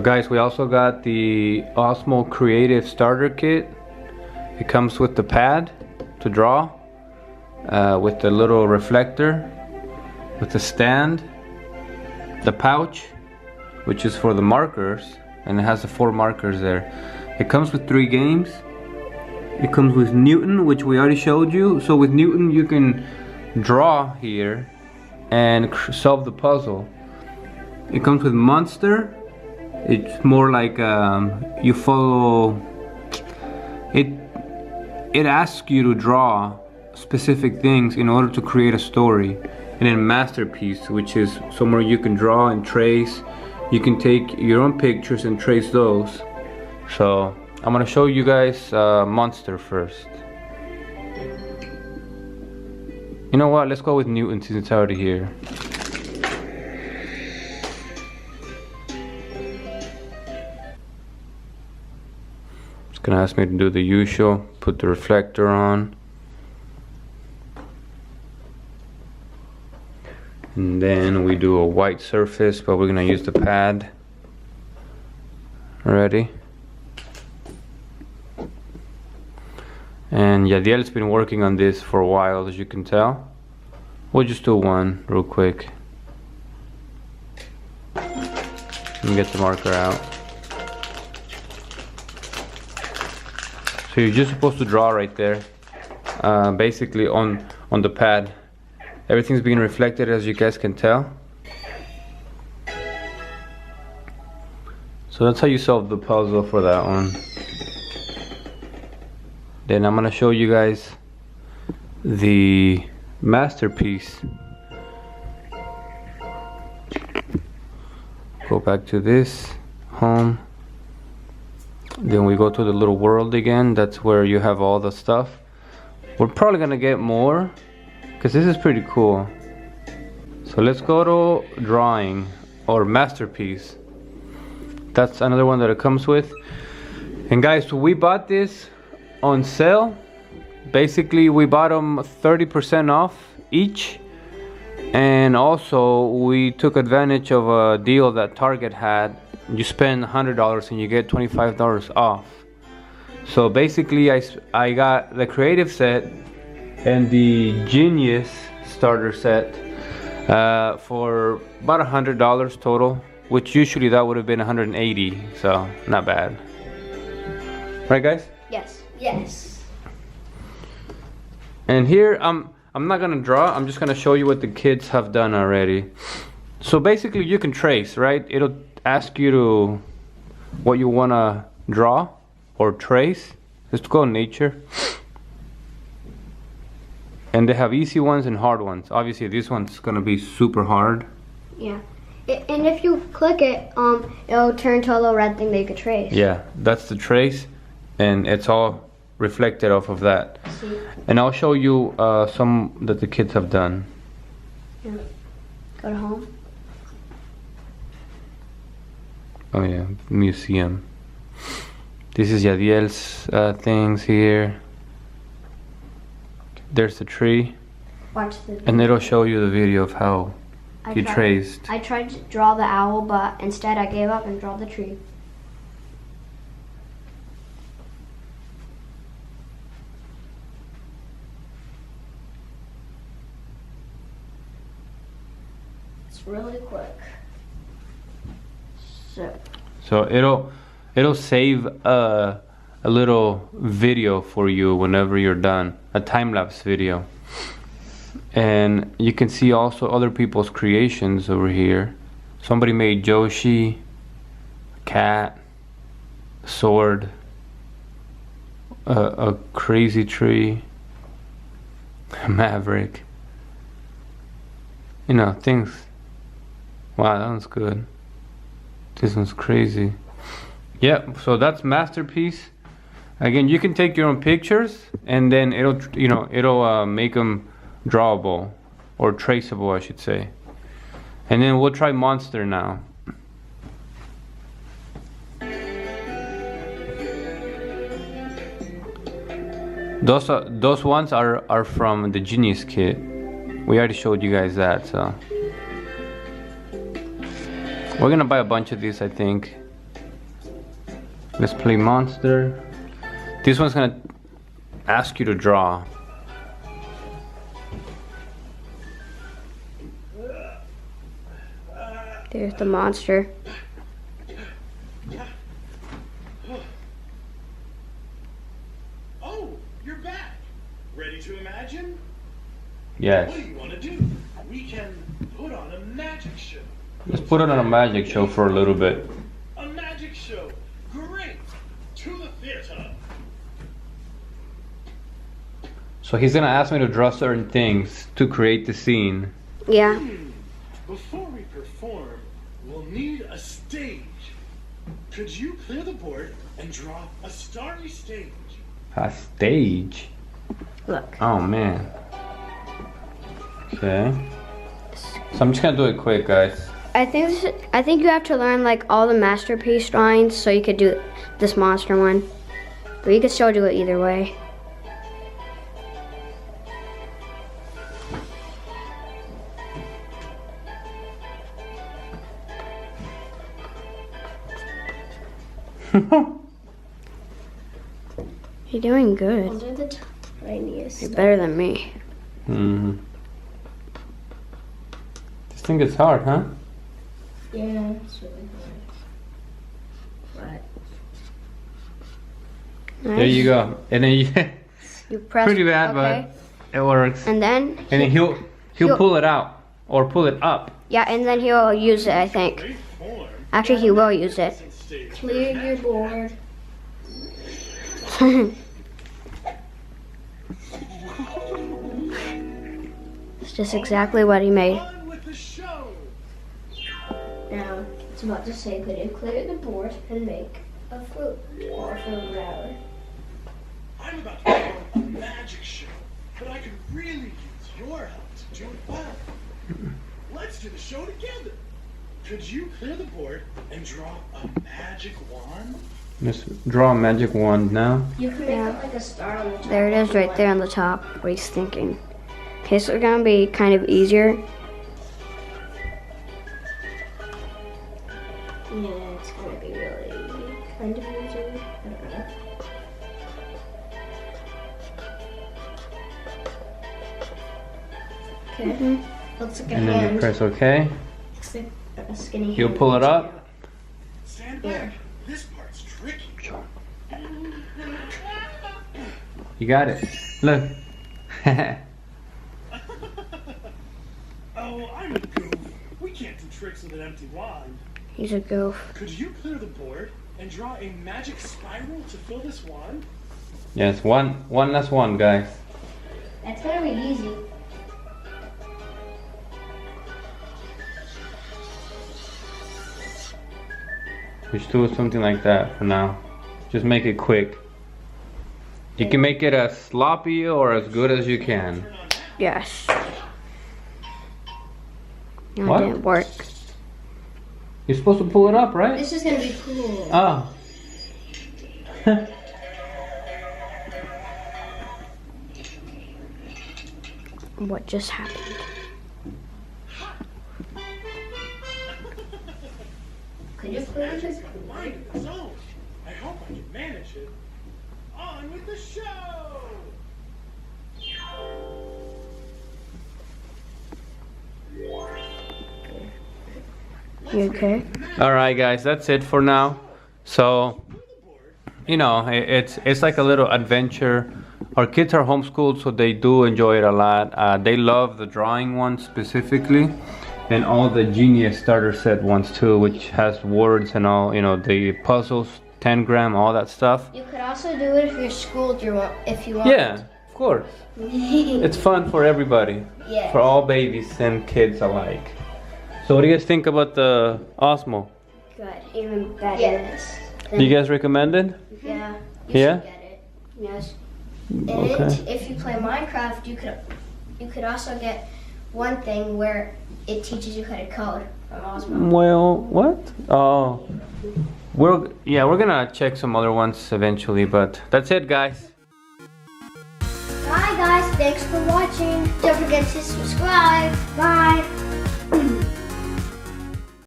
So guys, we also got the Osmo Creative starter kit. It comes with the pad to draw, with the little reflector, with the stand, the pouch, which is for the markers, and it has the 4 markers there. It comes with 3 games. It comes with Newton, which we already showed you. So with Newton you can draw here and solve the puzzle. It comes with Monster. It's more like you follow it. It asks you to draw specific things in order to create a story. And then Masterpiece, which is somewhere you can draw and trace. You can take your own pictures and trace those. So I'm gonna show you guys Monster first. You know what? Let's go with Newton since it's already here. It's gonna ask me to do the usual, put the reflector on. And then we do a white surface, but we're gonna use the pad. Ready? And Yadiel's been working on this for a while, as you can tell. We'll just do one real quick. And get the marker out. So you're just supposed to draw right there, basically on the pad. Everything's being reflected, as you guys can tell. So that's how you solve the puzzle for that one. Then I'm gonna show you guys the Masterpiece. Go back to this, home. Then we go to the little world again. That's where you have all the stuff. We're probably gonna get more, because this is pretty cool. So let's go to drawing, or Masterpiece. That's another one that it comes with. And guys, so we bought this on sale. Basically we bought them 30% off each, and also we took advantage of a deal that Target had. You spend $100 and you get $25 off. So basically I got the Creative set and the Genius starter set for about $100 total, which usually that would have been $180, so not bad. Right guys? Yes. Yes. And here I'm not gonna draw, I'm just gonna show you what the kids have done already. So basically you can trace, right? It'll ask you to what you wanna draw or trace. Let's go nature. And they have easy ones and hard ones. Obviously this one's gonna be super hard. Yeah. And if you click it, it'll turn to a little red thing that you could trace. Yeah, that's the trace, and it's all reflected off of that. See? And I'll show you some that the kids have done. Yeah. Go to home. Oh yeah, museum. This is Yadiel's things here. There's the tree. Watch the video. And it'll show you the video of how you traced. I tried to draw the owl, but instead I gave up and drew the tree. It's really quick. So it'll save a little video for you whenever you're done, a time-lapse video. And you can see also other people's creations over here. Somebody made Joshi, a cat, a sword, a crazy tree, a maverick. You know, things. Wow, that one's good. This one's crazy. Yeah, so that's Masterpiece. Again, you can take your own pictures, and then it'll make them drawable or traceable, I should say. And then we'll try Monster now. Those ones are from the Genius kit. We already showed you guys that, so we're gonna buy a bunch of these, I think. Let's play monster. This one's gonna ask you to draw. There's the monster. Oh, you're back. Ready to imagine? Yes. What do you want to do? We can put on a magic show. Let's put it on a magic show for a little bit. A magic show. Great. To the theater. So he's gonna ask me to draw certain things to create the scene. Yeah. Before we perform, we'll need a stage. Could you clear the board and draw a starry stage? A stage? Look. Oh man. Okay. So I'm just gonna do it quick, guys. I think you have to learn like all the masterpiece drawings so you could do this monster one. But you can still do it either way. You're doing good. Those are the tiniest. You're better than me. Hmm. This thing is hard, huh? Yeah, it's really hard. But There you go. And then you You press. pretty bad, okay. but it works. And then. And then he'll pull it out or pull it up. Yeah, and then he'll use it. I think. Great form. Actually, he will use it. Stage. clear your board. It's just exactly what he made. On with the show. Now, it's about to say, could you clear the board and make a fruit or a fruit whatever? I'm about to perform a magic show, but I could really use your help to do it well. Let's do the show together. Could you clear the board and draw a magic wand? Let's draw a magic wand now. You can make Yeah. it like a star on the top. There it is, right there on the top. What he's thinking. Okay, so it's gonna be kind of easier. Yeah, it's gonna be really kind of easy. I don't know. Okay. Looks like a And then you hand. press OK. Looks like a skinny He'll hand. pull it up. Stand back. This part's tricky. You got it. Look. Oh, I'm a goof. We can't do tricks with an empty wand. He's a goof. Could you clear the board and draw a magic spiral to fill this wand? Yes, one last one, guys. That's gonna be easy. Just do something like that for now. Just make it quick. You can make it as sloppy or as good as you can. Yes. No, What? it didn't work. You're supposed to pull it up, right? This is gonna be cool. Oh. What just happened? Could you clear this? Mind of its own. I hope I can manage it. On with the show! You okay? Alright guys, that's it for now. So, you know, it's like a little adventure. Our kids are homeschooled, so they do enjoy it a lot. They love the drawing one specifically, and all the Genius starter set ones too, which has words and all, you know, the puzzles, 10-gram, all that stuff. You could also do it if you're schooled. If you want. Yeah, of course. It's fun for everybody, Yeah. for all babies and kids alike. So what do you guys think about the Osmo? Good. Even better. Yes. Do you guys recommend it? Yeah. You Yeah? should get it. Yes. Okay. And if you play Minecraft, you could also get one thing where it teaches you how to code from Osmo. Well, what? Oh, we're gonna check some other ones eventually, but that's it, guys. Bye guys, thanks for watching. Don't forget to subscribe. Bye.